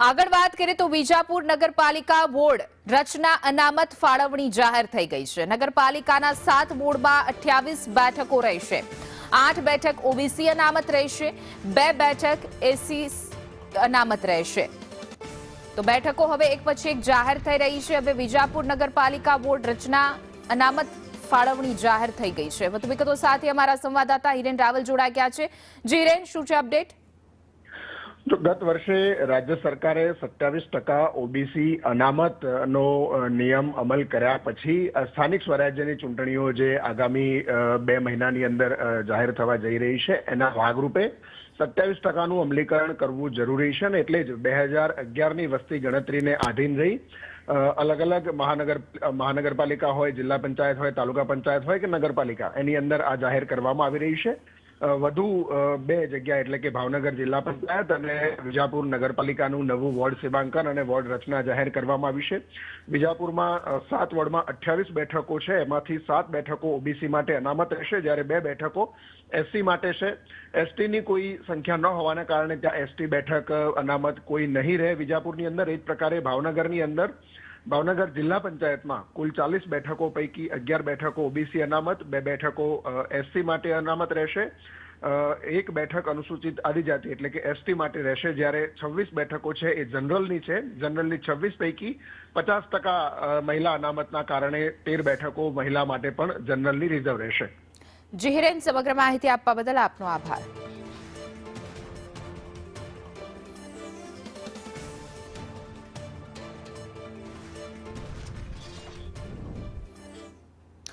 આગળ વાત કરીએ તો વિજાપુર નગરપાલિકા બોર્ડ રચના અનામત ફાળવણી જાહેર થઈ ગઈ છે। નગરપાલિકાના 7 બોર્ડમાં 28 બેઠકો રહેશે। 8 બેઠક ઓબીસી અનામત રહેશે, 2 બેઠક એસસી અનામત રહેશે। તો બેઠકો હવે એક પછી એક જાહેર થઈ રહી છે। હવે વિજાપુર નગરપાલિકા બોર્ડ રચના અનામત ફાળવણી જાહેર થઈ ગઈ છે। વધુ વિગતો સાથે અમારા સંવાદદાતા હિરેન રાવલ જોડાઈ ગયા છે। જી હિરેન, શું છે અપડેટ? તો ગત વર્ષે રાજ્ય સરકારે 27% ઓબીસી અનામતનો નિયમ અમલ કર્યા પછી સ્થાનિક સ્વરાજ્યની ચૂંટણીઓ જે આગામી 2 મહિનાની અંદર જાહેર થવા જઈ રહી છે એના ભાગરૂપે 27%નું અમલીકરણ કરવું જરૂરી છે અને એટલે જ 2011ની વસ્તી ગણતરીને આધીન રહી અલગ અલગ મહાનગરપાલિકા હોય, જિલ્લા પંચાયત હોય, તાલુકા પંચાયત હોય કે નગરપાલિકા એની અંદર આ જાહેર કરવામાં આવી રહી છે। વધુ 2 જગ્યા એટલે કે ભાવનગર જિલ્લા પંચાયત અને વિજાપુર નગરપાલિકાનું નવું વોર્ડ સીમાંકન અને વોર્ડ રચના જાહેર કરવામાં આવી છે। વિજાપુરમાં 7 વોર્ડમાં 28 બેઠકો છે, એમાંથી 7 બેઠકો ઓબીસી માટે અનામત રહેશે, જ્યારે 2 બેઠકો એસસી માટે છે। એસટીની કોઈ સંખ્યા ન હોવાના કારણે ત્યાં એસટી બેઠક અનામત કોઈ નહીં રહે વિજાપુરની અંદર। એ જ પ્રકારે ભાવનગરની અંદર ભાવનગર જિલ્લા પંચાયતમાં કુલ 40 બેઠકો પૈકી 11 બેઠકો ઓબીસી અનામત, 2 બેઠકો એસસી માટે અનામત રહેશે, 1 બેઠક અનુસૂચિત આદિજાતિ એટલે કે એસટી માટે રહેશે, જ્યારે 26 બેઠકો છે એ જનરલની છે। જનરલની 26 પૈકી 50% મહિલા અનામતના કારણે 13 બેઠકો મહિલા માટે પણ જનરલની રિઝર્વ રહેશે। જી હિરેન, સમગ્ર માહિતી આપવા બદલ આપનો આભાર।